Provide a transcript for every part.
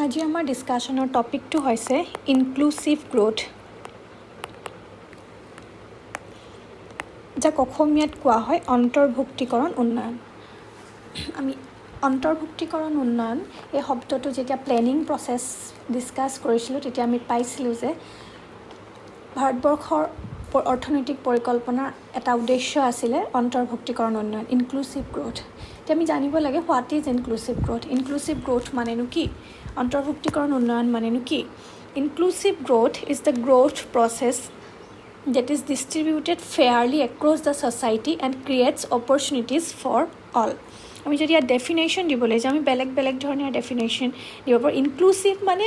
আজি আমাৰ ডিছকাশ্যনৰ টপিকটো হৈছে ইনক্লুচিভ গ্ৰোথ, যাক অসমীয়াত কোৱা হয় অন্তৰ্ভুক্তিকৰণ উন্নয়ন। আমি অন্তৰ্ভুক্তিকৰণ উন্নয়ন এই শব্দটো যেতিয়া প্লেনিং প্ৰচেছ ডিছকাছ কৰিছিলোঁ তেতিয়া আমি পাইছিলোঁ যে ভাৰতবৰ্ষৰ অৰ্থনৈতিক পৰিকল্পনাৰ এটা উদ্দেশ্য আছিলে অন্তৰ্ভুক্তিকৰণ উন্নয়ন, ইনক্লুচিভ গ্ৰোথ। এতিয়া আমি জানিব লাগে what is inclusive growth. Inclusive growth মানেনো কি? অন্তৰ্ভুক্তিকৰণ উন্নয়ন মানেনো কি? Inclusive growth is the growth process that is distributed fairly across the society and creates opportunities for all. আমি যদি ইয়াত ডেফিনেশ্যন দিবলৈ যাওঁ আমি বেলেগ বেলেগ ধৰণৰ ডেফিনেশ্যন দিব পাৰোঁ। ইনক্লুচিভ মানে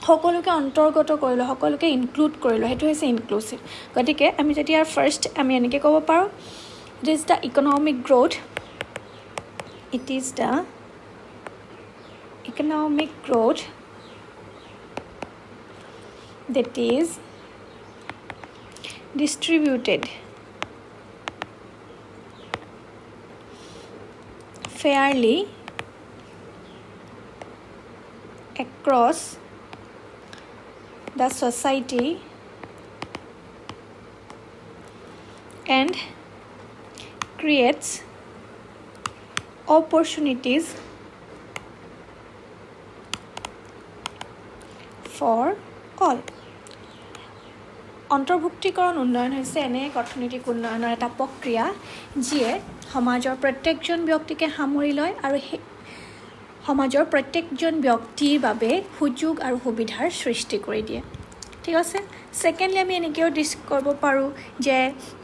সকলোকে অন্তৰ্গত কৰিলোঁ, সকলোকে ইনক্লুড কৰিলোঁ, সেইটো হৈছে ইনক্লুচিভ। গতিকে আমি যদি ইয়াৰ ফাৰ্ষ্ট আমি এনেকৈ ক'ব পাৰোঁ, it is the economic growth, it is the economic growth that is distributed fairly across the society and creates opportunities for all. অন্তৰ্ভুক্তিকৰণ উন্নয়ন হৈছে এনে এক অৰ্থনৈতিক উন্নয়নৰ এটা প্ৰক্ৰিয়া যিয়ে সমাজৰ প্ৰত্যেকজন ব্যক্তিকে সামৰি লয় আৰু সেই সমাজৰ প্ৰত্যেকজন ব্যক্তিৰ বাবে সুযোগ আৰু সুবিধাৰ সৃষ্টি কৰি দিয়ে। ঠিক আছে। ছেকেণ্ডলি আমি এনেকৈও কৰিব পাৰোঁ যে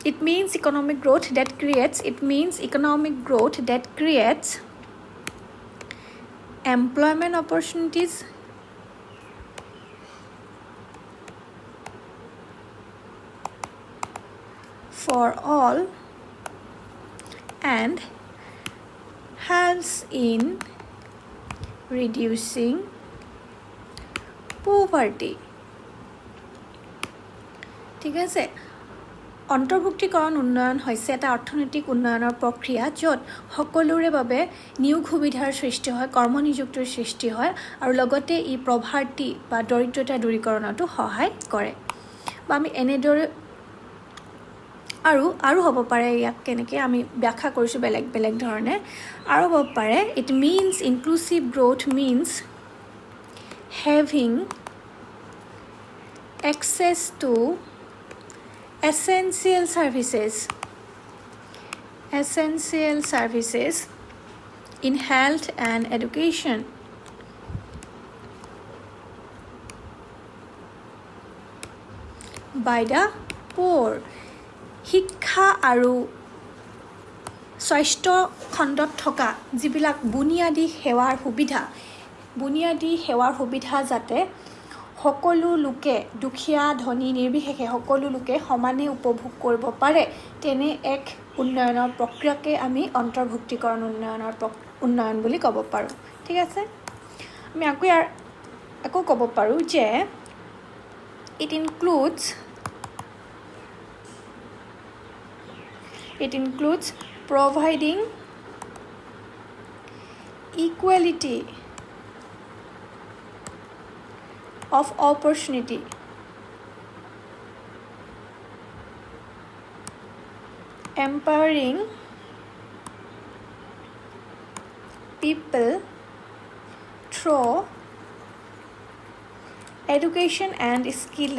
it means economic growth that creates employment opportunities for all and helps in reducing poverty. ঠিক আছে। অন্তৰ্ভুক্তিকৰণ উন্নয়ন হৈছে এটা অৰ্থনৈতিক উন্নয়নৰ প্ৰক্ৰিয়া য'ত সকলোৰে বাবে নিয়োগ সুবিধাৰ সৃষ্টি হয়, কৰ্মনিযুক্তিৰ সৃষ্টি হয় আৰু লগতে ই পভাৰ্টি বা দৰিদ্ৰতা দূৰীকৰণতো সহায় কৰে। বা আমি এনেদৰে আৰু হ'ব পাৰে, ইয়াক কেনেকৈ আমি ব্যাখ্যা কৰিছোঁ বেলেগ বেলেগ ধৰণে। আৰু হ'ব পাৰে it means inclusive growth means having access to essential services in health and education by the poor. শিক্ষা আৰু স্বাস্থ্য খণ্ডত থকা যিবিলাক বুনিয়াদী সেৱাৰ সুবিধা যাতে সকলো লোকে, দুখীয়া ধনী নিৰ্বিশেষে সকলো লোকে সমানে উপভোগ কৰিব পাৰে, তেনে এক উন্নয়নৰ প্ৰক্ৰিয়াকে আমি অন্তৰ্ভুক্তিকৰণ উন্নয়ন বুলি ক'ব পাৰোঁ। ঠিক আছে। আমি আকৌ ক'ব পাৰোঁ যে it includes providing equality of opportunity empowering people through education and skill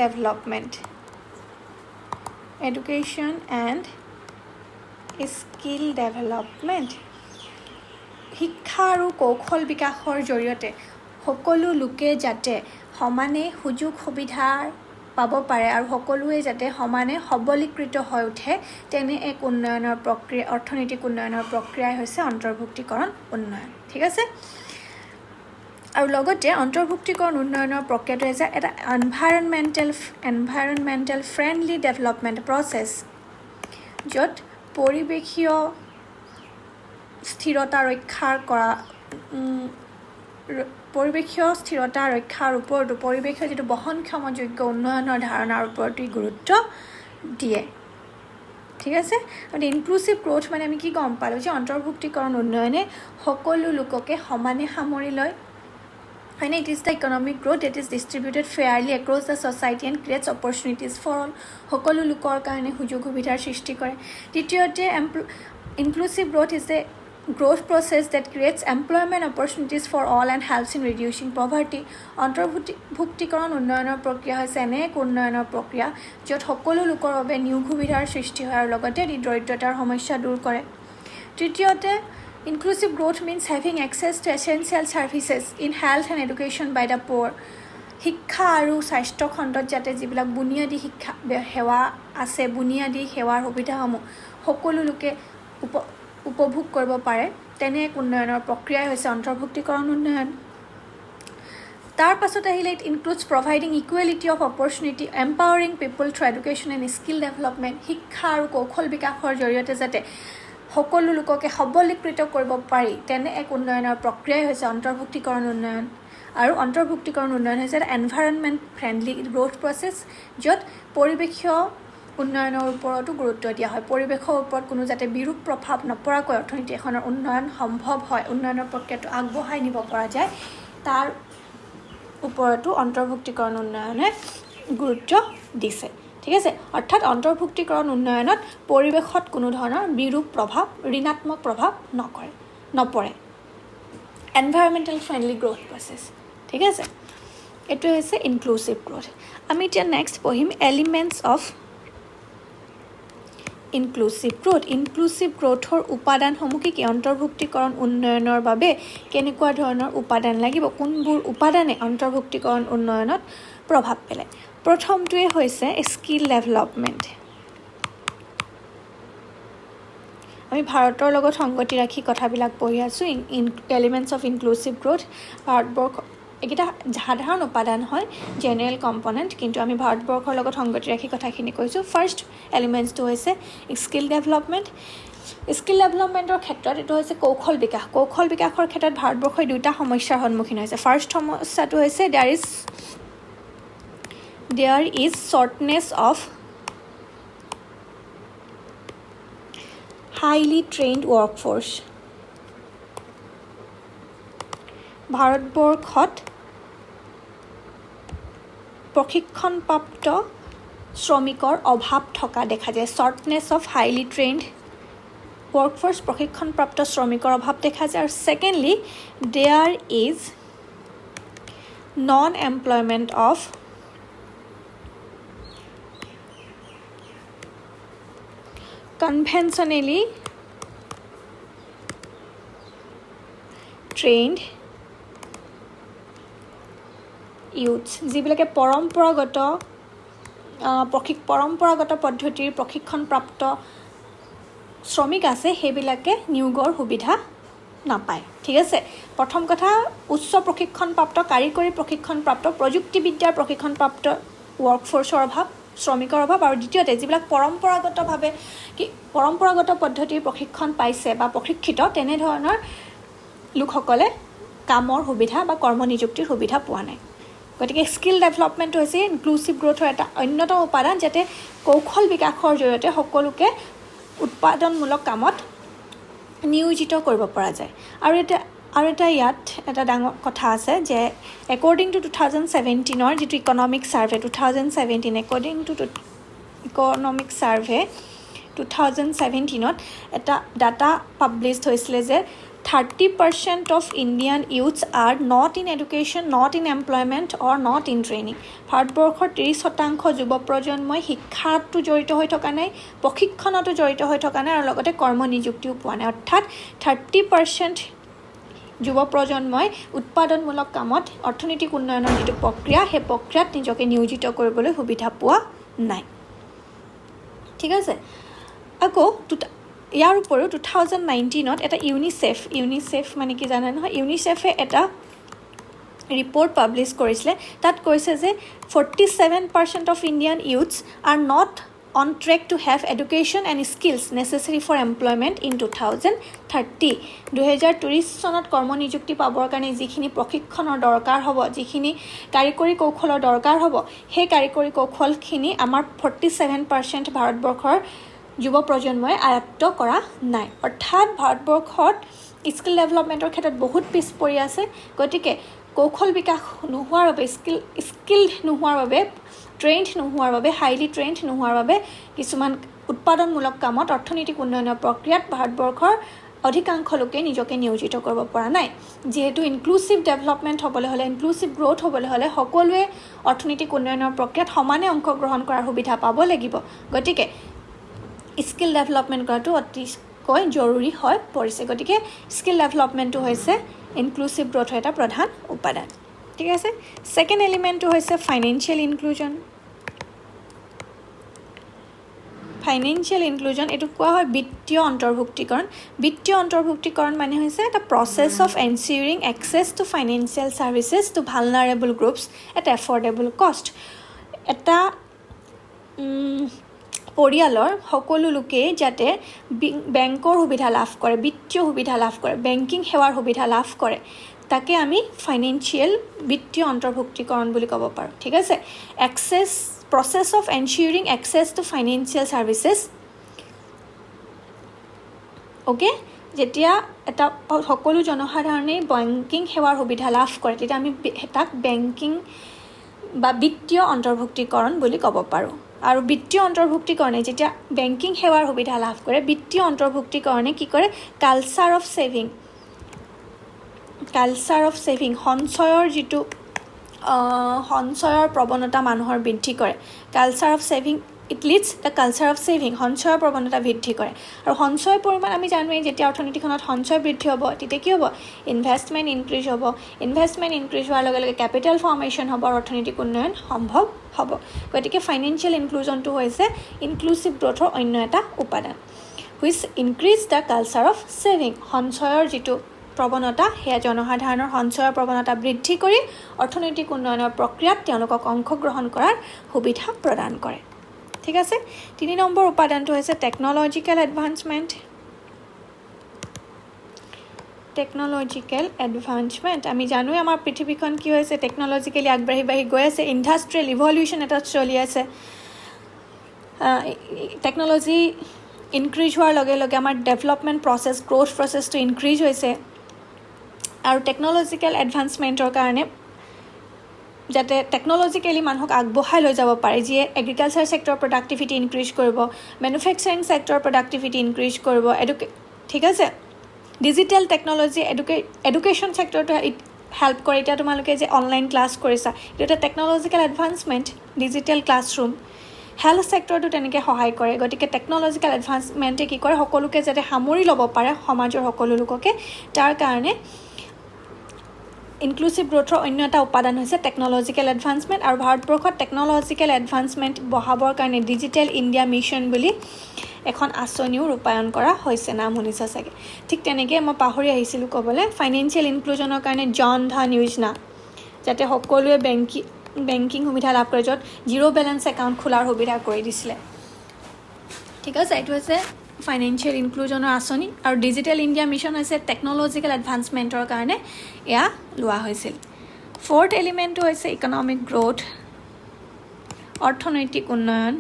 development. শিক্ষা আৰু কৌশল বিকাশৰ জৰিয়তে সকলো লোকে যাতে সমানে সুযোগ সুবিধা পাব পাৰে আৰু সকলোৱে যাতে সমানে সবলীকৃত হৈ উঠে, তেনে এক উন্নয়নৰ প্ৰক্ৰিয়া, অৰ্থনৈতিক উন্নয়নৰ প্ৰক্ৰিয়াই হৈছে অন্তৰ্ভুক্তিকৰণ উন্নয়ন। ঠিক আছে। আৰু লগতে অন্তৰ্ভুক্তিকৰণ উন্নয়নৰ প্ৰক্ৰিয়াটো হৈছে এটা এনভাইৰনমেণ্টেল ফ্ৰেণ্ডলি ডেভেলপমেণ্ট প্ৰচেছ য'ত পৰিৱেশীয় স্থিৰতা ৰক্ষাৰ ওপৰতো পৰিৱেশীয় যিটো বহনক্ষমযোগ্য উন্নয়নৰ ধাৰণাৰ ওপৰতো গুৰুত্ব দিয়ে। ঠিক আছে। মানে ইনক্লুচিভ গ্ৰোথ মানে আমি কি গম পালোঁ যে অন্তৰ্ভুক্তিকৰণ উন্নয়নে সকলো লোককে সমানে সামৰি লয় When it is the economic growth that is distributed fairly across the society and creates opportunities for all. সকলো লোকৰ কাৰণে সুযোগ সুবিধাৰ সৃষ্টি কৰে। দ্বিতীয়তে inclusive growth is the growth process that creates employment opportunities for all and helps in reducing poverty. অন্তৰ্ভুক্তিকৰণ উন্নয়নৰ প্ৰক্ৰিয়া হৈছে এনে এক উন্নয়নৰ প্ৰক্ৰিয়া য'ত সকলো লোকৰ বাবে নিয়োগ সুবিধাৰ সৃষ্টি হয় আৰু লগতে দৰিদ্ৰতাৰ সমস্যা দূৰ কৰে। তৃতীয়তে inclusive growth means having access to essential services in health and education by the poor. শিক্ষা আৰু স্বাস্থ্য খণ্ডত যাতে যিবিলাক বুনিয়াদী শিক্ষা সেৱা আছে বুনিয়াদী সেৱাৰ সুবিধাসমূহ সকলো লোকে উপভোগ কৰিব পাৰে তেনে এক উন্নয়নৰ প্ৰক্ৰিয়াই হৈছে অন্তৰ্ভুক্তিকৰণ উন্নয়ন। তাৰ পাছত আহিলে it includes providing equality of opportunity, empowering people through education and skill development. শিক্ষা আৰু কৌশল বিকাশৰ জৰিয়তে যাতে সকলো লোককে সবলীকৃত কৰিব পাৰি তেনে এক উন্নয়নৰ প্ৰক্ৰিয়াই হৈছে অন্তৰ্ভুক্তিকৰণ উন্নয়ন। আৰু অন্তৰ্ভুক্তিকৰণ উন্নয়ন হৈছে এনভাইৰনমেণ্ট ফ্ৰেণ্ডলি গ্ৰোথ প্ৰচেছ য'ত পৰিৱেশীয় উন্নয়নৰ ওপৰতো গুৰুত্ব দিয়া হয়। পৰিৱেশৰ ওপৰত কোনো যাতে বিৰূপ প্ৰভাৱ নপৰাকৈ অৰ্থনীতি এখনৰ উন্নয়ন সম্ভৱ হয়, উন্নয়নৰ প্ৰক্ৰিয়াটো আগবঢ়াই নিব পৰা যায়, তাৰ ওপৰতো অন্তৰ্ভুক্তিকৰণ উন্নয়নে গুৰুত্ব দিছে। ঠিক আছে, অৰ্থাৎ অন্তৰ্ভুক্তিকৰণ উন্নয়নত পৰিৱেশত কোনো ধৰণৰ বিৰূপ প্ৰভাৱ ঋণাত্মক প্ৰভাৱ নপৰে। Environmental friendly growth process. ঠিক আছে, এইটো হৈছে ইনক্লুচিভ গ্ৰোথ। আমি এতিয়া নেক্সট পঢ়িম এলিমেণ্টছ অফ ইনক্লুচিভ গ্ৰোথ। ইনক্লুচিভ গ্ৰোথৰ উপাদানসমূহ কি অন্তৰ্ভুক্তিকৰণ উন্নয়নৰ বাবে কেনেকুৱা ধৰণৰ উপাদান লাগিব, কোনবোৰ উপাদানে অন্তৰ্ভুক্তিকৰণ উন্নয়নত প্ৰভাৱ পেলায়। প্ৰথমটোৱে হৈছে স্কিল ডেভেলপমেণ্ট। আমি ভাৰতৰ লগত সংগতি ৰাখি কথাবিলাক পঢ়ি আছোঁ। Elements of inclusive growth Bharatvarsha এইকেইটা সাধাৰণ উপাদান হয়, জেনেৰেল কম্পনেণ্ট, কিন্তু আমি ভাৰতবৰ্ষৰ লগত সংগতি ৰাখি কথাখিনি কৈছোঁ। ফাৰ্ষ্ট এলিমেণ্টছটো হৈছে স্কিল ডেভেলপমেণ্ট। স্কিল ডেভেলপমেণ্টৰ ক্ষেত্ৰত এইটো হৈছে কৌশল বিকাশ। কৌশল বিকাশৰ ক্ষেত্ৰত ভাৰতবৰ্ষই দুটা সমস্যাৰ সন্মুখীন হৈছে। ফাৰ্ষ্ট সমস্যাটো হৈছে there is shortness of highly trained workforce. ভাৰতবৰ্ষত প্ৰশিক্ষণপ্ৰাপ্ত শ্ৰমিকৰ অভাৱ থকা দেখা যায়। shortness of highly trained workforce, প্ৰশিক্ষণপ্ৰাপ্ত শ্ৰমিকৰ অভাৱ দেখা যায়। আৰু secondly there is non-employment of conventionally trained youths, যিবিলাকে পৰম্পৰাগত পদ্ধতিৰ প্ৰশিক্ষণপ্ৰাপ্ত শ্ৰমিক আছে সেইবিলাকে নিয়োগৰ সুবিধা নাপায়। ঠিক আছে, প্ৰথম কথা উচ্চ প্ৰশিক্ষণপ্ৰাপ্ত কাৰিকৰী প্ৰশিক্ষণপ্ৰাপ্ত প্ৰযুক্তিবিদ্যাৰ প্ৰশিক্ষণপ্ৰাপ্ত ৱৰ্কফ'ৰ্চৰ অভাৱ, শ্ৰমিকৰ অভাৱ। আৰু দ্বিতীয়তে যিবিলাক পৰম্পৰাগত পদ্ধতিৰ প্ৰশিক্ষণ পাইছে বা প্ৰশিক্ষিত তেনেধৰণৰ লোকসকলে কামৰ সুবিধা বা কৰ্ম নিযুক্তিৰ সুবিধা পোৱা নাই। গতিকে স্কিল ডেভেলপমেণ্ট হৈছে ইনক্লুচিভ গ্ৰোথৰ এটা অন্যতম উপাদান, যাতে কৌশল বিকাশৰ জৰিয়তে সকলোকে উৎপাদনমূলক কামত নিয়োজিত কৰিব পৰা যায়। আৰু এটা ইয়াত এটা ডাঙৰ কথা আছে যে একৰ্ডিং টু 2017 যিটো economic survey 2017, according to economic survey 2017 এটা ডাটা পাব্লিছড হৈছিলে যে 30% of Indian youths are not in education, not in employment or not in training. ভাৰতবৰ্ষৰ 30% যুৱ প্ৰজন্মই শিক্ষাতো জড়িত হৈ থকা নাই, প্ৰশিক্ষণতো জড়িত হৈ থকা নাই আৰু লগতে কৰ্ম নিযুক্তিও পোৱা নাই। অৰ্থাৎ 30% যুৱ প্ৰজন্মই উৎপাদনমূলক কামত অৰ্থনৈতিক উন্নয়নৰ যিটো প্ৰক্ৰিয়া সেই প্ৰক্ৰিয়াত নিজকে নিয়োজিত কৰিবলৈ সুবিধা পোৱা নাই। ঠিক আছে, আকৌ ইয়াৰ উপৰিও 2019 এটা ইউনিচেফ মানে কি জানে নহয়, ইউনিচেফে এটা ৰিপৰ্ট পাব্লিছ কৰিছিলে। তাত কৈছে যে 47% of Indian youths are not on track to have education and skills necessary for employment in 2030। 2030 চনত কৰ্ম নিযুক্তি পাবৰ কাৰণে যিখিনি প্ৰশিক্ষণৰ দৰকাৰ হ'ব, যিখিনি কাৰিকৰী কৌশলৰ দৰকাৰ হ'ব, সেই কাৰিকৰী কৌশলখিনি আমাৰ 47% ভাৰতবৰ্ষৰ যুৱ প্ৰজন্মই আয়ত্ত কৰা নাই। অৰ্থাৎ ভাৰতবৰ্ষত স্কিল ডেভেলপমেণ্টৰ ক্ষেত্ৰত বহুত পিছ পৰি আছে। গতিকে কৌশল বিকাশ নোহোৱাৰ বাবে স্কিল্ড নোহোৱাৰ বাবে ট্ৰেইনড নোহোৱাৰ বাবে হাইলি ট্ৰেইনড নোহোৱাৰ বাবে কিছুমান উৎপাদনমূলক কামত অৰ্থনৈতিক উন্নয়নৰ প্ৰক্ৰিয়াত ভাৰতবৰ্ষৰ অধিকাংশ লোকে নিজকে নিয়োজিত কৰিব পৰা নাই যেহেতু ইনক্লুসিভ ডেভেলপমেন্ট হ'বলৈ হ'লে ইনক্লুসিভ গ্ৰোথ হ'বলৈ হ'লে সকলোৱে অৰ্থনৈতিক উন্নয়নৰ প্ৰক্ৰিয়াত সমানে অংশগ্ৰহণ কৰাৰ সুবিধা পাব লাগিব গতিকে স্কিল ডেভেলপমেন্ট কৰাটো অতিকৈ জৰুৰী হৈ পৰিছে গতিকে স্কিল ডেভেলপমেন্টটো হৈছে ইনক্লুসিভ গ্ৰোথৰ এটা প্ৰধান উপাদান ঠিক আছে সেকেন্ড এলিমেন্টটো হৈছে ফাইনান্সিয়েল ইনক্লুজন ফাইনান্সিয়েল ইনক্লুজন এটো কোৱা হয় বিত্তীয় অন্তৰ্ভুক্তিকৰণ মানে হৈছে এটা process of ensuring access to financial services to vulnerable groups at affordable cost এটা পৰিয়ালৰ সকলো লোকে যাতে বেংকৰ সুবিধা লাভ কৰে বিত্তীয় সুবিধা লাভ কৰে বেংকিং সেৱাৰ সুবিধা লাভ কৰে তাকে আমি ফাইনান্সিয়েল বিত্তীয় অন্তৰ্ভুক্তিকৰণ বুলি ক'ব পাৰোঁ ঠিক আছে access process of ensuring access to financial services okay যেতিয়া এটা সকলো জনসাধাৰণে বেংকিং সেৱাৰ সুবিধা লাভ কৰে তেতিয়া আমি তাক বেংকিং বা বিত্তীয় অন্তৰ্ভুক্তিকৰণ বুলি ক'ব পাৰোঁ আৰু বিত্তীয় অন্তৰ্ভুক্তিকৰণে যেতিয়া বেংকিং সেৱাৰ সুবিধা লাভ কৰে বিত্তীয় অন্তৰ্ভুক্তিকৰণে কি কৰে কালচাৰ অফ সেভিং সঞ্চয়ৰ যিটো সঞ্চয়ৰ প্ৰৱণতা মানুহৰ বৃদ্ধি কৰে culture of saving it lids the culture of saving সঞ্চয়ৰ প্ৰৱণতা বৃদ্ধি কৰে আৰু সঞ্চয়ৰ পৰিমাণ আমি জানোৱেই যেতিয়া অৰ্থনীতিখনত সঞ্চয় বৃদ্ধি হ'ব তেতিয়া কি হ'ব ইনভেষ্টমেণ্ট ইনক্ৰিজ হোৱাৰ লগে লগে কেপিটেল ফৰ্মেশ্যন হ'ব অৰ্থনৈতিক উন্নয়ন সম্ভৱ হ'ব গতিকে ফাইনান্সিয়েল ইনক্লুজনটো হৈছে ইনক্লুসিভ গ্ৰোথৰ অন্য এটা উপাদান which increase the culture of saving সঞ্চয়ৰ যিটো প্ৰৱণতা হেয়া জনসাধাৰণৰ সঞ্চয়ৰ প্ৰৱণতা বৃদ্ধি কৰি অৰ্থনৈতিক উন্নয়নৰ প্ৰক্ৰিয়াত তেওঁলোকক অংশগ্ৰহণ কৰাৰ সুবিধা প্ৰদান কৰে ঠিক আছে 3 নম্বৰ উপাদানটো হৈছে টেকনলজিক্যাল এডভান্সমেন্ট আমি জানো আমাৰ পৃথিৱীখন কি হৈছে টেকনলজিক্যালি আগবাঢ়ি গৈ আছে ইন্ডাষ্ট্ৰিয়েল ইভলিউশন এটা চলি আছে টেকনলজি ইনক্ৰিজ হোৱাৰ লগে লগে আমাৰ ডেভেলপমেন্ট প্ৰসেছ গ্ৰোথ প্ৰসেছটো ইনক্ৰিজ হৈছে আৰু টেকনলজিক্যাল এডভান্সমেন্টৰ কাৰণে যাতে টেকনলজিক্যালি মানুহক আগবঢ়াই লৈ যাব পাৰে যিয়ে এগ্ৰিকালচাৰ সেক্টৰ প্ৰডাক্টিভিটি ইনক্ৰিজ কৰিব ম্যানুফেকচাৰিং সেক্টৰ প্ৰডাক্টিভিটি ইনক্ৰিজ কৰিব ঠিক আছে ডিজিটেল টেকনলজি এডুকেশ্যন সেক্টৰটো হেল্প কৰে এতিয়া তোমালোকে যে অনলাইন ক্লাছ কৰিছা এটা টেকনলজিক্যাল এডভান্সমেন্ট ডিজিটেল ক্লাছৰুম হেলথ সেক্টৰটো তেনেকৈ সহায় কৰে গতিকে টেকনলজিক্যাল এডভান্সমেন্টে কি কৰে সকলোকে যাতে সামৰি ল'ব পাৰে সমাজৰ সকলো লোককে তাৰ কাৰণে ইনক্লুসিভ গ্ৰোথৰ অন্য এটা উপাদান হৈছে টেকনলজিক্যাল এডভান্সমেন্ট আৰু ভাৰতবৰ্ষত টেকনলজিক্যাল এডভান্সমেন্ট বঢ়াবৰ কাৰণে ডিজিটেল ইণ্ডিয়া মিছন বুলি এখন আঁচনিও ৰূপায়ণ কৰা হৈছে নাম শুনিছা চাগে ঠিক তেনেকৈ মই পাহৰি আহিছিলোঁ ক'বলৈ ফাইনান্সিয়েল ইনক্লুজনৰ কাৰণে জন ধন যোজনা যাতে সকলোৱে বেংকিং সুবিধা লাভ কৰে য'ত জিৰ' বেলেঞ্চ একাউণ্ট খোলাৰ সুবিধা কৰি দিছিলে ঠিক আছে এইটো হৈছে ফাইনান্সিয়েল ইনক্লুজনৰ আঁচনি আৰু ডিজিটেল ইণ্ডিয়া মিছন হৈছে টেকনলজিক্যাল এডভান্সমেন্টৰ কাৰণে এয়া লোৱা হৈছিল ফৰ্থ এলিমেণ্টটো হৈছে ইকনমিক গ্ৰোথ অৰ্থনৈতিক উন্নয়ন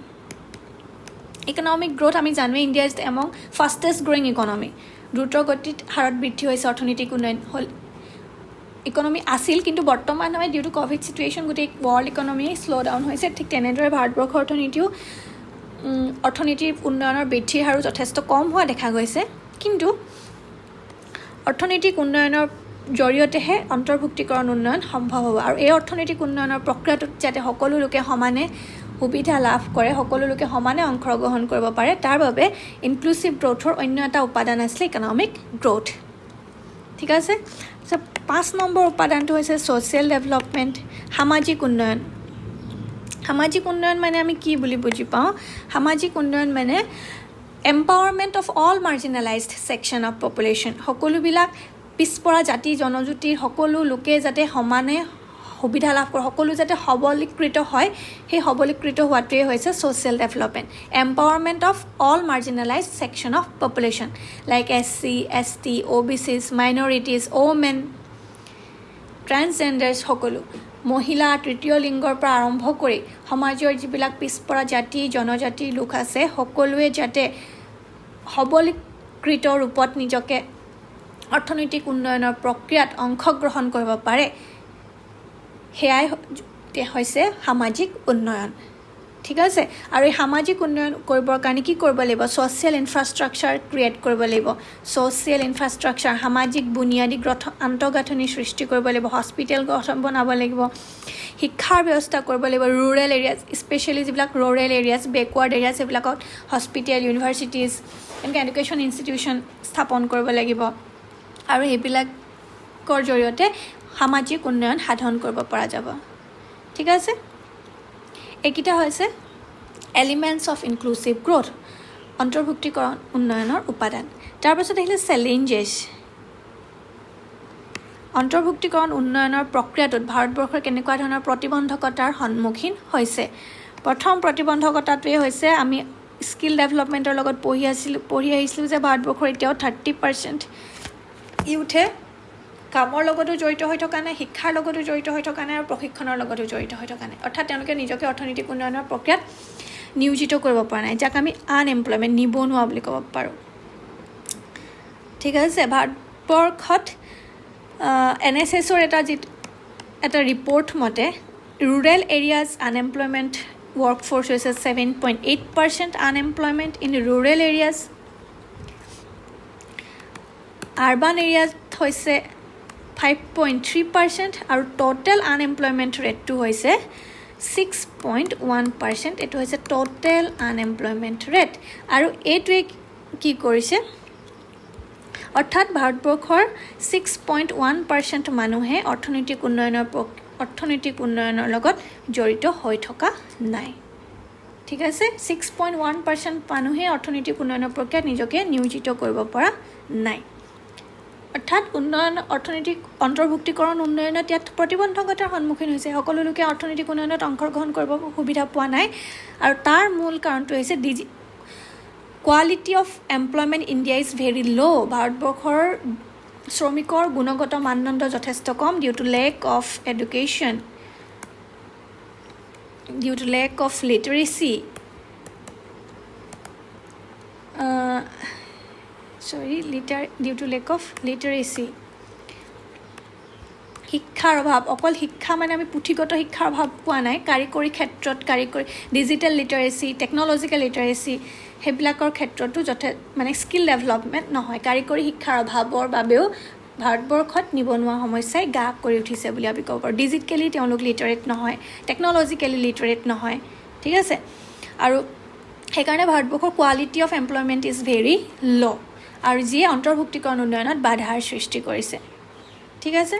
ইকনমিক গ্ৰোথ আমি জানোৱেই India is among fastest growing economy দ্ৰুতগতিত হাৰত বৃদ্ধি হৈছে অৰ্থনৈতিক উন্নয়ন হ'ল ইকনমি আছিল কিন্তু বৰ্তমান হয় ডিউ টু কোভিড সিচুৱেশ্যন গোটেই ৱৰ্ল্ড ইকনমি স্লো ডাউন হৈছে ঠিক তেনেদৰে ভাৰতবৰ্ষৰ অৰ্থনীতিৰ উন্নয়নৰ বৃদ্ধিৰ হাৰো যথেষ্ট কম হোৱা দেখা গৈছে কিন্তু অৰ্থনৈতিক উন্নয়নৰ জৰিয়তেহে অন্তৰ্ভুক্তিকৰণ উন্নয়ন সম্ভৱ হ'ব আৰু এই অৰ্থনৈতিক উন্নয়নৰ প্ৰক্ৰিয়াটোত যাতে সকলো লোকে সমানে সুবিধা লাভ কৰে সকলো লোকে সমানে অংশগ্ৰহণ কৰিব পাৰে তাৰ বাবে ইনক্লুসিভ গ্ৰোথৰ অন্য এটা উপাদান আছে ইকনমিক গ্ৰোথ ঠিক আছে 5 নম্বৰ উপাদানটো হৈছে সোশ্যাল ডেভেলপমেন্ট সামাজিক উন্নয়ন মানে আমি কি বুলি বুজি পাওঁ সামাজিক উন্নয়ন মানে empowerment of all marginalised section of population সকলোবিলাক পিছপৰা জাতি জনজাতিৰ সকলো লোকে যাতে সমানে সুবিধা লাভ কৰে সকলো যাতে সবলীকৃত হয় সেই সবলীকৃত হোৱাটোৱে হৈছে social development empowerment of all marginalised section of population like SC ST OBCs minorities women transgenders সকলো মহিলা তৃতীয় লিংগৰ পৰা আৰম্ভ কৰি সমাজৰ যিবিলাক পিছপৰা জাতি জনজাতিৰ লোক আছে সকলোৱে যাতে সবলীকৃত ৰূপত নিজকে অৰ্থনৈতিক উন্নয়নৰ প্ৰক্ৰিয়াত অংশগ্ৰহণ কৰিব পাৰে সেয়াই হৈছে সামাজিক উন্নয়ন ঠিক আছে আৰু এই সামাজিক উন্নয়ন কৰিবৰ কাৰণে কি কৰিব লাগিব সোশ্যাল ইনফ্ৰাষ্ট্ৰাকচাৰ ক্ৰিয়েট কৰিব লাগিব সোশ্যাল ইনফ্ৰাষ্ট্ৰাকচাৰ সামাজিক বুনিয়াদী আন্তঃগাঁথনি সৃষ্টি কৰিব লাগিব হস্পিটেল গঠন বনাব লাগিব শিক্ষাৰ ব্যৱস্থা কৰিব লাগিব ৰুৰেল এৰিয়াজ স্পেচিয়েলি যিবিলাক ৰুৰেল এৰিয়াজ বেকৱাৰ্ড এৰিয়াজ সেইবিলাকত হস্পিটেল ইউনিভাৰ্চিটিজ এনেকৈ এডুকেশ্যন ইনষ্টিটিউশ্যন স্থাপন কৰিব লাগিব আৰু এইবিলাকৰ জৰিয়তে সামাজিক উন্নয়ন সাধন কৰিব পৰা যাব ঠিক আছে এইকেইটা হৈছে এলিমেণ্টছ অফ ইনক্লুচিভ গ্ৰোথ অন্তৰ্ভুক্তিকৰণ উন্নয়নৰ উপাদান তাৰপাছত আহিলে চেলেঞ্জেছ অন্তৰ্ভুক্তিকৰণ উন্নয়নৰ প্ৰক্ৰিয়াটোত ভাৰতবৰ্ষৰ কেনেকুৱা ধৰণৰ প্ৰতিবন্ধকতাৰ সন্মুখীন হৈছে প্ৰথম প্ৰতিবন্ধকতাটোৱে হৈছে আমি স্কিল ডেভেলপমেণ্টৰ লগত পঢ়ি আহিছিলোঁ যে ভাৰতবৰ্ষৰ এতিয়াও 30% ইউথে কামৰ লগতো জড়িত হৈ থকা নাই শিক্ষাৰ লগতো জড়িত হৈ থকা নাই আৰু প্ৰশিক্ষণৰ লগতো জড়িত হৈ থকা নাই অৰ্থাৎ তেওঁলোকে নিজকে অৰ্থনৈতিক উন্নয়নৰ প্ৰক্ৰিয়াত নিয়োজিত কৰিব পৰা নাই যাক আমি আনএমপ্লয়মেণ্ট নিবনুৱা বুলি ক'ব পাৰোঁ ঠিক আছে ভাৰতবৰ্ষত NSSৰ এটা ৰিপৰ্ট মতে ৰুৰেল এৰিয়াজ আনএমপ্লয়মেণ্ট ৱৰ্কফ'ৰ্চ হৈছে 7.8% unemployment in rural areas urban এৰিয়াত হৈছে 5.3% আৰু টোটেল আনএমপ্লয়মেণ্ট ৰেটটো হৈছে 6.1% এইটো হৈছে টোটেল আনএমপ্লয়মেণ্ট ৰেট আৰু এইটোৱে কি কৰিছে অৰ্থাৎ ভাৰতবৰ্ষৰ 6.1% মানুহে অৰ্থনৈতিক উন্নয়নৰ লগত জড়িত হৈ থকা নাই ঠিক আছে 6.1% মানুহে অৰ্থনৈতিক উন্নয়নৰ প্ৰক্ৰিয়াত নিজকে নিয়োজিত কৰিব পৰা নাই অৰ্থাৎ অৰ্থনৈতিক অন্তৰ্ভুক্তিকৰণ উন্নয়নত ইয়াত প্ৰতিবন্ধকতাৰ সন্মুখীন হৈছে সকলো লোকে অৰ্থনৈতিক উন্নয়নত অংশগ্ৰহণ কৰিব সুবিধা পোৱা নাই আৰু তাৰ মূল কাৰণটো হৈছে quality of employment India is very low' ভাৰতবৰ্ষৰ শ্ৰমিকৰ গুণগত মানদণ্ড যথেষ্ট কম due to lack of education due to lack of literacy due to lack of literacy শিক্ষাৰ অভাৱ অকল শিক্ষা মানে আমি পুথিগত শিক্ষাৰ অভাৱ পোৱা নাই কাৰিকৰী ক্ষেত্ৰত ডিজিটেল লিটাৰেচি টেকন'লজিকেল লিটাৰেচি সেইবিলাকৰ ক্ষেত্ৰতো মানে স্কিল ডেভেলপমেণ্ট নহয় কাৰিকৰী শিক্ষাৰ অভাৱৰ বাবেও ভাৰতবৰ্ষত নিবনুৱা সমস্যাই গা কৰি উঠিছে বুলি আমি ক'ব পাৰোঁ ডিজিটেলি তেওঁলোক লিটাৰেট নহয় টেকন'লজিকেলি লিটাৰেট নহয় ঠিক আছে আৰু সেইকাৰণে ভাৰতবৰ্ষৰ quality of employment is very ল' আৰু যিয়ে অন্তৰ্ভুক্তিকৰণ উন্নয়নত বাধাৰ সৃষ্টি কৰিছে ঠিক আছে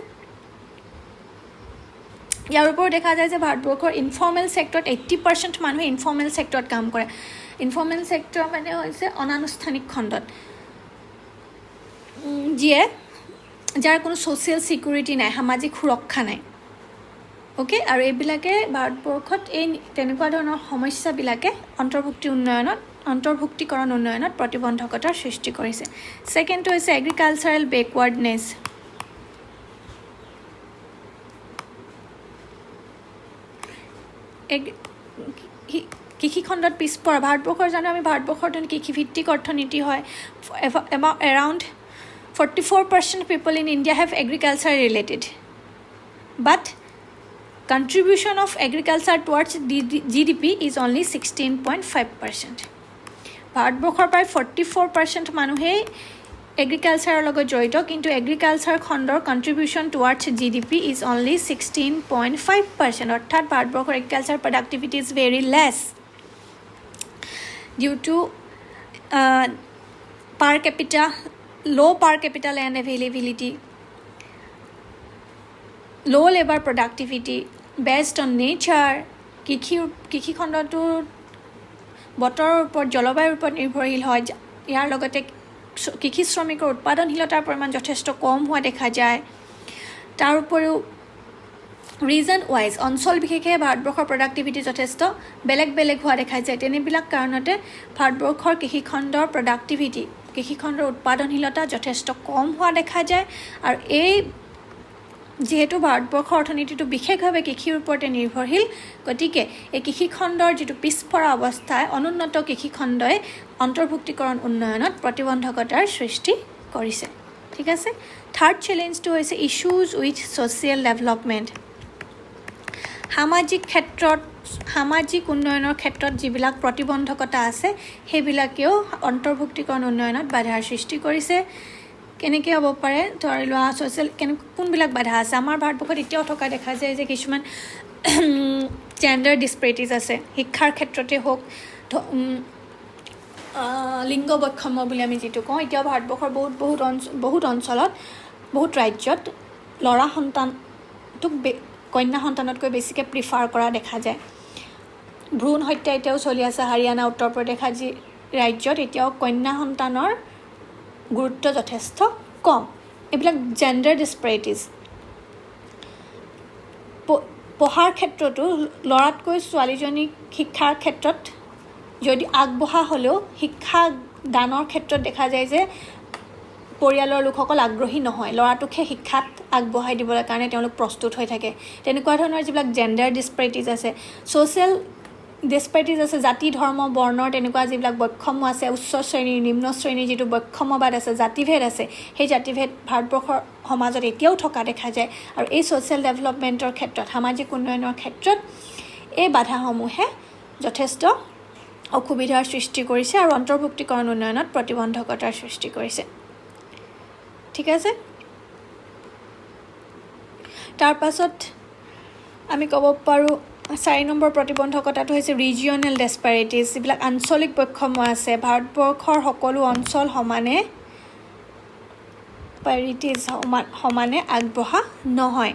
ইয়াৰ ওপৰত দেখা যায় যে ভাৰতবৰ্ষৰ ইনফৰ্মেল ছেক্টৰত 80% মানুহে ইনফৰ্মেল ছেক্টৰত কাম কৰে ইনফৰ্মেল ছেক্টৰ মানে হৈছে অনানুষ্ঠানিক খণ্ডত যাৰ কোনো ছ'চিয়েল ছিকিউৰিটি নাই সামাজিক সুৰক্ষা নাই অ'কে আৰু এইবিলাকে ভাৰতবৰ্ষত এই তেনেকুৱা ধৰণৰ সমস্যাবিলাকে অন্তৰ্ভুক্তিকৰণ উন্নয়নত প্ৰতিবন্ধকতাৰ সৃষ্টি কৰিছে ছেকেণ্ডটো হৈছে এগ্ৰিকালচাৰেল বেকৱাৰ্ডনেছ কৃষিখণ্ডত পিছপৰা ভাৰতবৰ্ষৰ জানো আমি ভাৰতবৰ্ষৰ কৃষিভিত্তিক অৰ্থনীতি হয় around 44% people in India have agriculture related but contribution of agriculture towards GDP is only 16.5% ভাৰতবৰ্ষৰ প্ৰায় 44% মানুহে এগ্ৰিকালচাৰৰ লগত জড়িত কিন্তু এগ্ৰিকালচাৰ খণ্ডৰ contribution towards GDP is only 16.5% অৰ্থাৎ ভাৰতবৰ্ষৰ agriculture productivity is very less due to low per capita land availability, low labor productivity based on nature কৃষি খণ্ডটো বতৰৰ ওপৰত জলবায়ুৰ ওপৰত নিৰ্ভৰশীল হয় ইয়াৰ লগতে কৃষি শ্ৰমিকৰ উৎপাদনশীলতাৰ পৰিমাণ যথেষ্ট কম হোৱা দেখা যায় তাৰ উপৰিও ৰিজন ৱাইজ অঞ্চল বিশেষে ভাৰতবৰ্ষৰ প্ৰডাক্টিভিটি যথেষ্ট বেলেগ হোৱা দেখা যায় তেনেবিলাক কাৰণতে ভাৰতবৰ্ষৰ কৃষিখণ্ডৰ প্ৰডাক্টিভিটি কৃষিখণ্ডৰ উৎপাদনশীলতা যথেষ্ট কম হোৱা দেখা যায় আৰু এই যেহেতু ভাৰতবৰ্ষৰ অৰ্থনীতিটো বিশেষভাৱে কৃষিৰ ওপৰতে নিৰ্ভৰশীল গতিকে এই কৃষিখণ্ডৰ যিটো পিছপৰা অৱস্থাই অনুন্নত কৃষিখণ্ডই অন্তৰ্ভুক্তিকৰণ উন্নয়নত প্ৰতিবন্ধকতাৰ সৃষ্টি কৰিছে ঠিক আছে থাৰ্ড চেলেঞ্জটো হৈছে ইছ্যুজ উইথ ছ'চিয়েল ডেভেলপমেণ্ট সামাজিক উন্নয়নৰ ক্ষেত্ৰত যিবিলাক প্ৰতিবন্ধকতা আছে সেইবিলাকেও অন্তৰ্ভুক্তিকৰণ উন্নয়নত বাধাৰ সৃষ্টি কৰিছে কেনেকৈ হ'ব পাৰে ধৰি লোৱা ছ'চিয়েল কোনবিলাক বাধা আছে আমাৰ ভাৰতবৰ্ষত এতিয়াও থকা দেখা যায় যে কিছুমান জেণ্ডাৰ ডিছপেৰিটিজ আছে শিক্ষাৰ ক্ষেত্ৰতে হওক লিংগ বৈষম্য বুলি আমি যিটো কওঁ এতিয়াও ভাৰতবৰ্ষৰ বহুত অঞ্চলত বহুত ৰাজ্যত ল'ৰা সন্তানটোক কন্যা সন্তানতকৈ বেছিকৈ প্ৰিফাৰ কৰা দেখা যায় ভ্ৰূণ হত্যা এতিয়াও চলি আছে হাৰিয়ানা উত্তৰ প্ৰদেশ আদি ৰাজ্যত এতিয়াও কন্যা সন্তানৰ গুৰুত্ব যথেষ্ট কম এইবিলাক জেণ্ডাৰ ডিছপেৰিটিজ পঢ়াৰ ক্ষেত্ৰতো ল'ৰাতকৈ ছোৱালীজনীক শিক্ষাৰ ক্ষেত্ৰত যদি আগবঢ়া হ'লেও শিক্ষা দানৰ ক্ষেত্ৰত দেখা যায় যে পৰিয়ালৰ লোকসকল আগ্ৰহী নহয় ল'ৰাটোকহে শিক্ষাত আগবঢ়াই দিবলৈ কাৰণে তেওঁলোক প্ৰস্তুত হৈ থাকে তেনেকুৱা ধৰণৰ যিবিলাক জেণ্ডাৰ ডিছপেৰিটিজ আছে ছ'চিয়েল ডিছপেৰিটিজ আছে জাতি ধৰ্ম বৰ্ণৰ তেনেকুৱা যিবিলাক বৈষম্য আছে উচ্চ শ্ৰেণীৰ নিম্ন শ্ৰেণীৰ যিটো বৈষম্যবাদ আছে জাতিভেদ আছে সেই জাতিভেদ ভাৰতবৰ্ষৰ সমাজত এতিয়াও থকা দেখা যায় আৰু এই ছ'চিয়েল ডেভেলপমেণ্টৰ ক্ষেত্ৰত সামাজিক উন্নয়নৰ ক্ষেত্ৰত এই বাধাসমূহে যথেষ্ট অসুবিধাৰ সৃষ্টি কৰিছে আৰু অন্তৰ্ভুক্তিকৰণ উন্নয়নত প্ৰতিবন্ধকতাৰ সৃষ্টি কৰিছে ঠিক আছে তাৰ পাছত আমি ক'ব পাৰোঁ 4 নম্বৰ প্ৰতিবন্ধকতাটো হৈছে ৰিজিয়নেল ডেছপেৰিটিজ যিবিলাক আঞ্চলিক বৈষম্য আছে ভাৰতবৰ্ষৰ সকলো অঞ্চল সমানে আগবঢ়া নহয়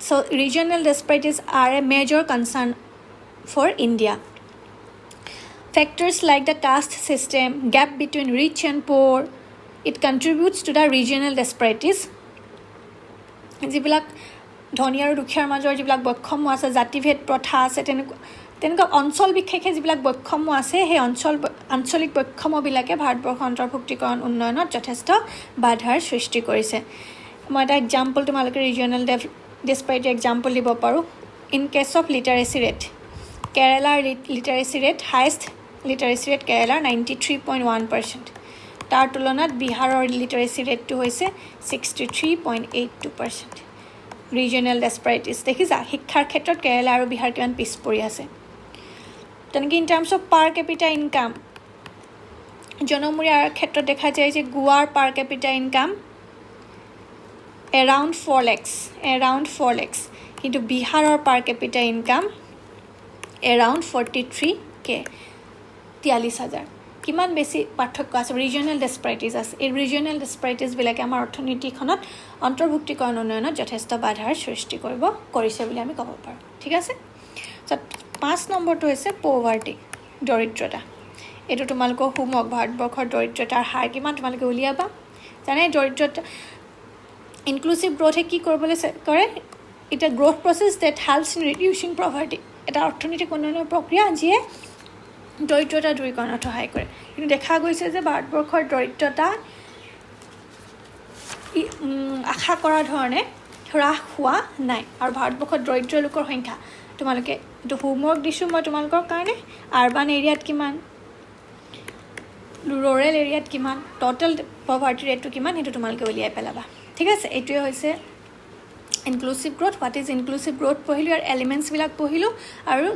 so' regional disparities are a major concern for India Factors like the caste system, gap between rich and poor, it contributes to the regional disparities. যিবিলাক ধনী আৰু দুখীয়াৰ মাজৰ যিবিলাক বৈষম্য আছে জাতিভেদ প্ৰথা আছে তেনেকুৱা অঞ্চল বিশেষে যিবিলাক বৈষম্য আছে সেই আঞ্চলিক বৈষম্যবিলাকে ভাৰতবৰ্ষৰ অন্তৰ্ভুক্তিকৰণ উন্নয়নত যথেষ্ট বাধাৰ সৃষ্টি কৰিছে মই এটা এক্সাম্পল তোমালোকে ৰিজিয়নেল ডিছপেৰিটি এক্সাম্পল দিব পাৰোঁ in case of literacy rate কেৰেলাৰ literacy rate highest literacy rate কেৰেলাৰ 93.1% তাৰ তুলনাত বিহাৰৰ লিটাৰেচি ৰেটটো হৈছে 63.82% ৰিজিয়নেল ডেছপেৰিটিজ দেখিছা শিক্ষাৰ ক্ষেত্ৰত কেৰেলা আৰু বিহাৰ কিমান পিছ পৰি আছে তেনেকৈ in terms of per capita income জনমূৰীয়াৰ ক্ষেত্ৰত দেখা যায় যে গোৱাৰ per capita income around 4 lakhs কিন্তু বিহাৰৰ পাৰ কেপিটা ইনকাম এৰাউণ্ড 43K 43,000 কিমান বেছি পাৰ্থক্য আছে ৰিজিয়নেল ডেছপেৰিটিজ আছে এই ৰিজিয়নেল ডেছপেৰিটিজবিলাকে আমাৰ অৰ্থনীতিখনত অন্তৰ্ভুক্তিকৰণ উন্নয়নত যথেষ্ট বাধাৰ সৃষ্টি কৰিছে বুলি আমি ক'ব পাৰোঁ ঠিক আছে 5 নম্বৰটো হৈছে পভাৰ্টি দৰিদ্ৰতা এইটো তোমালোকৰ হোমৱৰ্ক ভাৰতবৰ্ষৰ দৰিদ্ৰতাৰ হাৰ কিমান তোমালোকে উলিয়াবা জানে দৰিদ্ৰতা ইনক্লুচিভ গ্ৰ'থে কি কৰিবলৈ কৰে এটা growth process that helps in reducing poverty এটা অৰ্থনৈতিক উন্নয়নৰ প্ৰক্ৰিয়া যিয়ে দৰিদ্ৰতা দূৰীকৰণত সহায় কৰে কিন্তু দেখা গৈছে যে ভাৰতবৰ্ষৰ দৰিদ্ৰতা আশা কৰা ধৰণে হ্ৰাস হোৱা নাই আৰু ভাৰতবৰ্ষত দৰিদ্ৰ লোকৰ সংখ্যা তোমালোকে এইটো হোমৱৰ্ক দিছোঁ মই তোমালোকৰ কাৰণে আৰ্বান এৰিয়াত কিমান ৰুৰেল এৰিয়াত কিমান টোটেল পভাৰ্টি ৰেটটো কিমান সেইটো তোমালোকে উলিয়াই পেলাবা ঠিক আছে এইটোৱে হৈছে inclusive growth what is inclusive growth পঢ়িলোঁ ইয়াৰ এলিমেণ্টছবিলাক পঢ়িলোঁ আৰু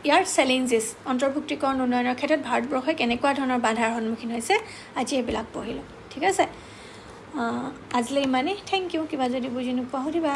ইয়াৰ চেলেঞ্জেছ অন্তৰ্ভুক্তিকৰণ উন্নয়নৰ ক্ষেত্ৰত ভাৰতবৰ্ষই কেনেকুৱা ধৰণৰ বাধাৰ সন্মুখীন হৈছে আজি এইবিলাক পঢ়িলোঁ ঠিক আছে আজিলৈ ইমানেই থেংক ইউ কিবা যদি বুজি নোপোৱা সুধিবা